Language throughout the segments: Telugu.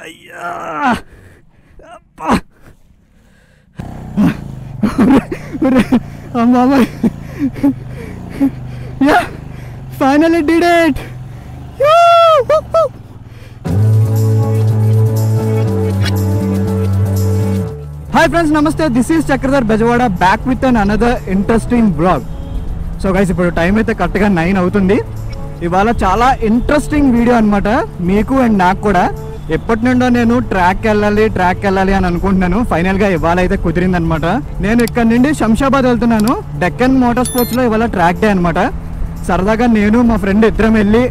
అయ్యా అమ్మా yeah finally did it. Hi friends, నమస్తే. This is Chakradhar Bezawada, back with an another interesting blog. So guys, ఇప్పుడు టైం అయితే కరెక్ట్గా 9 అవుతుంది. ఇవాళ చాలా ఇంట్రెస్టింగ్ వీడియో అనమాట, మీకు అండ్ నాకు కూడా. ఎప్పటి నుండో నేను ట్రాక్కి వెళ్ళాలి అని అనుకుంటున్నాను. ఫైనల్గా ఇవాళ అయితే కుదిరిందనమాట. నేను ఇక్కడ నుండి శంషాబాద్ వెళ్తున్నాను. డెక్కన్ మోటార్ స్పోర్ట్స్లో ఇవాళ ట్రాక్ డే అనమాట. సరదాగా నేను మా ఫ్రెండ్ ఇద్దరం వెళ్ళి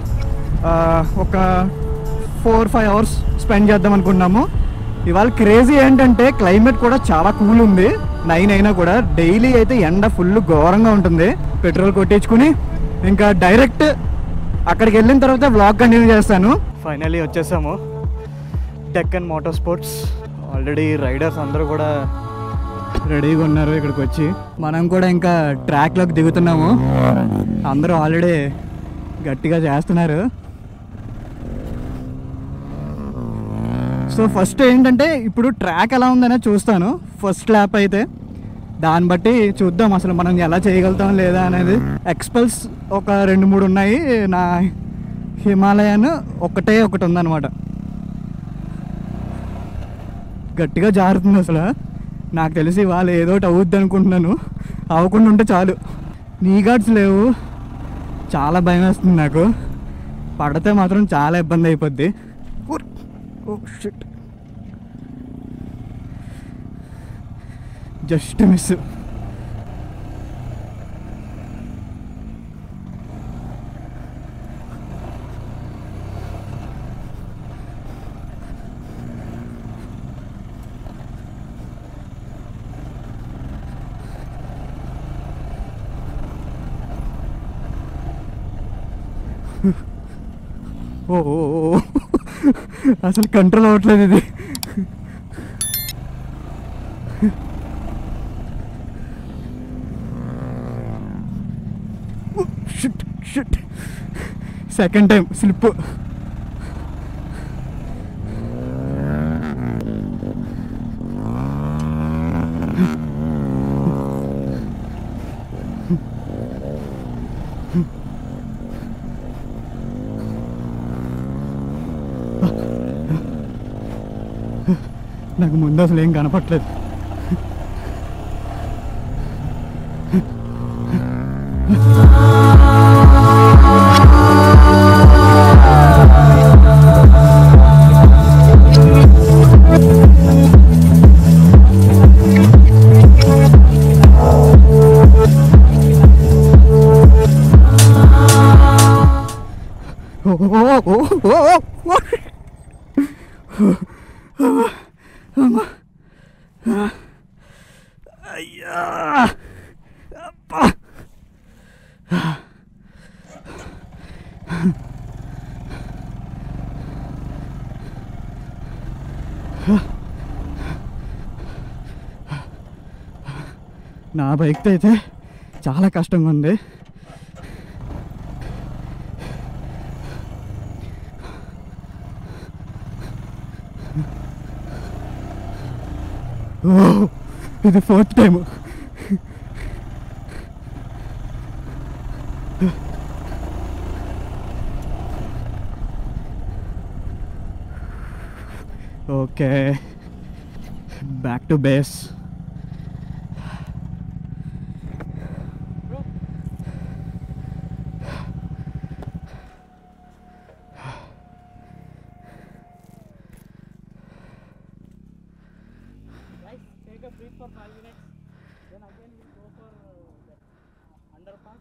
ఒక 4-5 అవర్స్ స్పెండ్ చేద్దాం అనుకున్నాము. ఇవాళ క్రేజీ ఏంటంటే క్లైమేట్ కూడా చాలా కూల్ ఉంది. 9 అయినా కూడా డైలీ అయితే ఎండ ఫుల్ ఘోరంగా ఉంటుంది. పెట్రోల్ కొట్టించుకుని ఇంకా డైరెక్ట్ అక్కడికి వెళ్ళిన తర్వాత వ్లాగ్ కంటిన్యూ చేస్తాను. ఫైనల్లీ వచ్చేసాము Deccan motor sports. Already riders అందరూ కూడా రెడీగా ఉన్నారు ఇక్కడికి వచ్చి. మనం కూడా ఇంకా ట్రాక్లోకి దిగుతున్నాము. అందరూ ఆల్రెడీ గట్టిగా చేస్తున్నారు. సో ఫస్ట్ ఏంటంటే ఇప్పుడు ట్రాక్ ఎలా ఉందనే చూస్తాను. ఫస్ట్ ల్యాప్ అయితే దాన్ని బట్టి చూద్దాం అసలు మనం ఎలా చేయగలుగుతాం లేదా అనేది. ఎక్స్పల్స్ ఒక 2-3 ఉన్నాయి. నా హిమాలయన్ ఒకటి ఉందన్నమాట. గట్టిగా జారుతుంది అసలు. నాకు తెలిసి వాళ్ళు ఏదో ఒకటి అవుద్ది అనుకుంటున్నాను. అవ్వకుండా ఉంటే చాలు. నీ గార్డ్స్ లేవు, చాలా భయం వేస్తుంది నాకు. పడితే మాత్రం చాలా ఇబ్బంది అయిపోద్ది. Just miss. ఓ అసలు కంట్రోల్ అవ్వట్లేదు ఇది. Second time slip. నాకు ముందు అసలు ఏం కనపట్లేదు. అయ్యా అబ్బా. నా బైక్తో అయితే చాలా కష్టంగా ఉంది. ఇది 4th time. Okay, back to base. Take a breath for 5 minutes. Then again we'll go for underpass.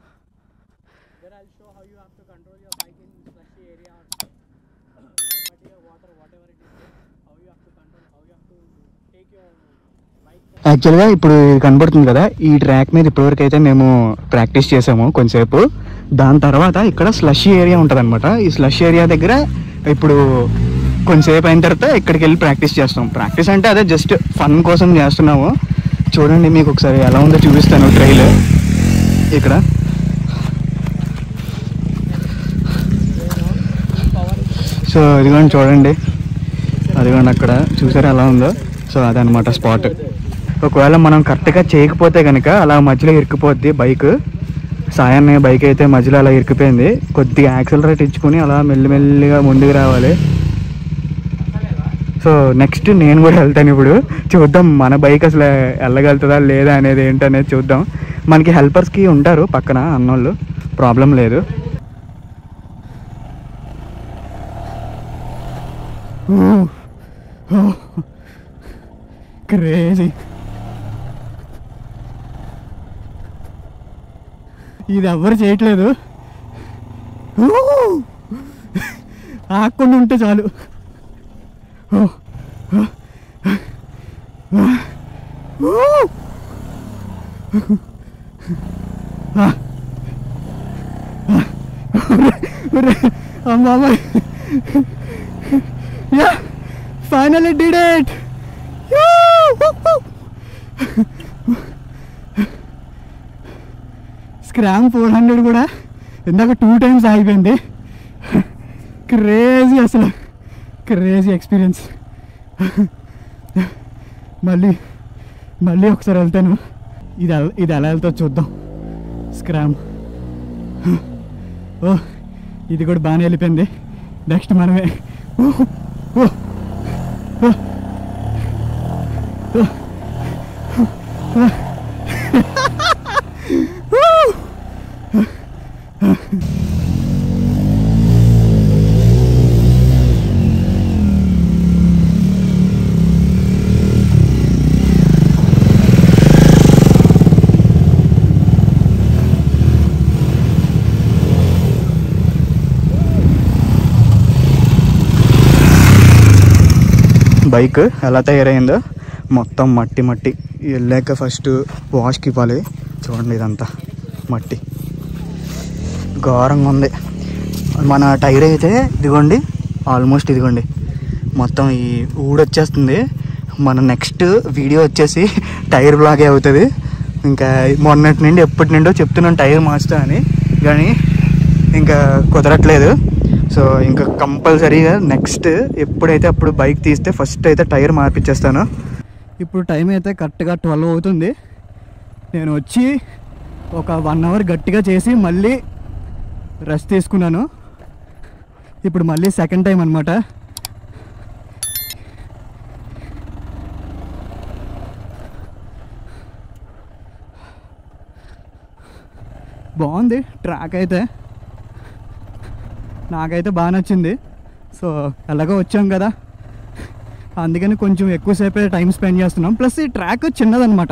Then I'll show how you have to control your bike in slushy area or muddy or water, whatever it is. How you have to control, how you have to take your bike. యాక్చువల్గా ఇప్పుడు కనబడుతుంది కదా, ఈ ట్రాక్ మీద ఇప్పటివరకు అయితే మేము ప్రాక్టీస్ చేసాము కొంచెంసేపు. దాని తర్వాత ఇక్కడ స్లషీ ఏరియా ఉంటుంది అనమాట. ఈ స్లష్ ఏరియా దగ్గర ఇప్పుడు కొంచెంసేపు అయిన తర్వాత ఇక్కడికి వెళ్ళి ప్రాక్టీస్ చేస్తాం. ప్రాక్టీస్ అంటే అదే జస్ట్ ఫన్ కోసం చేస్తున్నాము. చూడండి, మీకు ఒకసారి ఎలా ఉందో చూపిస్తాను ట్రైల్. ఇక్కడ. సో ఇదిగోండి చూడండి, అదిగోండి అక్కడ చూసారా ఎలా ఉందో. సో అదనమాట స్పాట్. ఒకవేళ మనం కరెక్ట్గా చేయకపోతే కనుక అలా మధ్యలో ఇరుక్కుపోద్ది బైక్. సాయాన్ని బైక్ అయితే మధ్యలో అలా ఇరుక్కుపోయింది. కొద్దిగా యాక్సిలరేట్ ఇచ్చుకుని అలా మెల్లిమెల్లిగా ముందుకు రావాలి. సో నెక్స్ట్ నేను కూడా వెళ్తాను ఇప్పుడు. చూద్దాం మన బైక్ అసలు వెళ్ళగలుగుతుందా లేదా అనేది ఏంటనేది చూద్దాం. మనకి హెల్పర్స్కి ఉంటారు పక్కన అన్నోళ్ళు, ప్రాబ్లం లేదు. క్రేజీ. ఇది ఎవ్వరు చేయట్లేదు, ఆకుండా ఉంటే చాలు. అమ్మాయి yeah finally did it. Scram 400 కూడా ఇందాక 2 times ఆగిపోయింది. క్రేజీ, అసలు క్రేజీ ఎక్స్పీరియన్స్. మళ్ళీ ఒకసారి వెళ్తాను. ఇది ఎలా వెళ్తా చూద్దాం. స్క్రామ్ ఓ ఇది కూడా బాగానే వెళ్ళిపోయింది. నెక్స్ట్ మనమే. బైక్ ఎలా తయారైందో మొత్తం మట్టి వెళ్ళాక ఫస్ట్ వాష్కి ఇవ్వాలి. చూడండి ఇదంతా మట్టి ఘోరంగా ఉంది. మన టైర్ అయితే ఇదిగోండి, ఆల్మోస్ట్ ఇదిగోండి మొత్తం ఈ ఊడొచ్చేస్తుంది. మన నెక్స్ట్ వీడియో వచ్చేసి టైర్ బ్లాగే అవుతుంది. ఇంకా మొన్నటి నుండి ఎప్పటి నుండో చెప్తున్నాను టైర్ మార్చుతా అని, కానీ ఇంకా కుదరట్లేదు. సో ఇంకా కంపల్సరీగా నెక్స్ట్ ఎప్పుడైతే అప్పుడు బైక్ తీస్తే ఫస్ట్ అయితే టైర్ మార్పిచ్చేస్తాను. ఇప్పుడు టైం అయితే కరెక్ట్గా 12 అవుతుంది. నేను వచ్చి ఒక 1 hour గట్టిగా చేసి మళ్ళీ రెస్ట్ తీసుకున్నాను. ఇప్పుడు మళ్ళీ సెకండ్ టైం అనమాట. బాగుంది ట్రాక్ అయితే, నాకైతే బాగా నచ్చింది. సో ఎలాగో వచ్చాం కదా, అందుకని కొంచెం ఎక్కువసేపే టైం స్పెండ్ చేస్తున్నాం. ప్లస్ ఈ ట్రాక్ చిన్నదనమాట,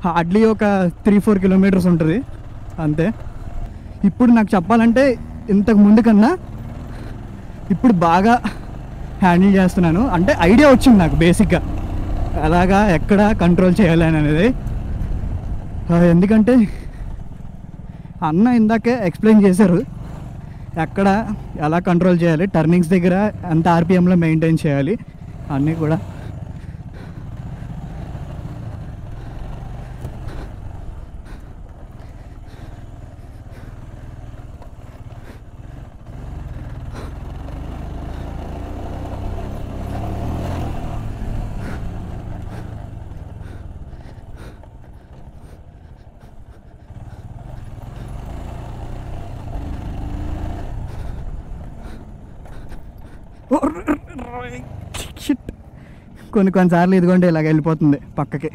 హార్డ్లీ ఒక 3-4 kilometers ఉంటుంది అంతే. ఇప్పుడు నాకు చెప్పాలంటే ఇంతకు ముందు కన్నా ఇప్పుడు బాగా హ్యాండిల్ చేస్తున్నాను. అంటే ఐడియా వచ్చింది నాకు బేసిక్గా ఎలాగా ఎక్కడ కంట్రోల్ చేయాలి అనేది. ఎందుకంటే అన్న ఇందాకే ఎక్స్ప్లెయిన్ చేశారు ఎక్కడ ఎలా కంట్రోల్ చేయాలి, టర్నింగ్స్ దగ్గర ఎంత ఆర్పిఎంలో మెయింటైన్ చేయాలి అన్నీ కూడా. కొన్నిసార్లు ఇదిగోండి ఇలాగ వెళ్ళిపోతుంది పక్కకి.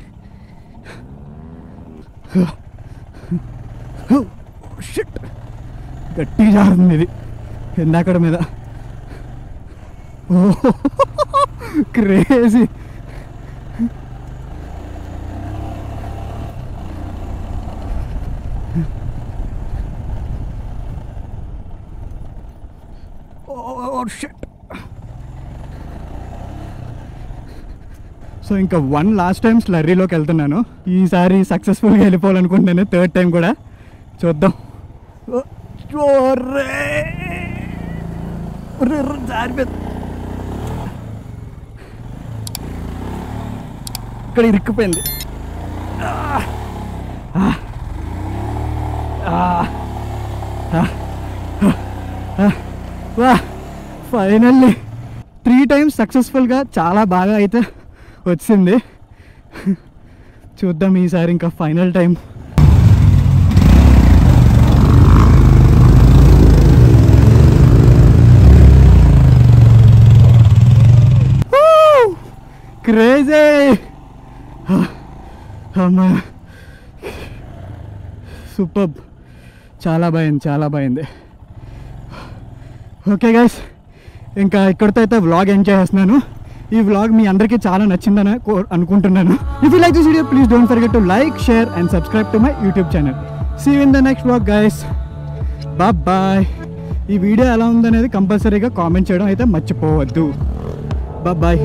షిట్ గట్టిగా జారుతుంది ఇది ఇందాకడ మీద. Oh crazy. Oh shit. So ఇంకా లాస్ట్ టైం స్లర్రీలోకి వెళ్తున్నాను. ఈసారి సక్సెస్ఫుల్గా వెళ్ళిపోవాలనుకుంటున్నాను, 3rd time కూడా. చూద్దాం. ఇక్కడ ఇరుక్కుపోయింది. వా ఫైనల్లీ 3 times సక్సెస్ఫుల్గా చాలా బాగా అయితే వచ్చింది. చూద్దాం ఈసారి ఇంకా ఫైనల్ టైం. క్రేజీ అమ్మా, సూపర్, చాలా బాగుంది. ఓకే గైస్, ఇంకా ఇక్కడితో అయితే వ్లాగ్ ఎండ్ చేస్తున్నాను. ఈ వ్లాగ్ మీ అందరికీ చాలా నచ్చిందని అనుకుంటున్నాను. If you like this video please don't forget to like, share and subscribe to my YouTube channel. See you in the next vlog guys, bye. ఈ వీడియో ఎలా ఉందనేది కంపల్సరీగా కామెంట్ చేయడం అయితే మర్చిపోవద్దు. బాయ్.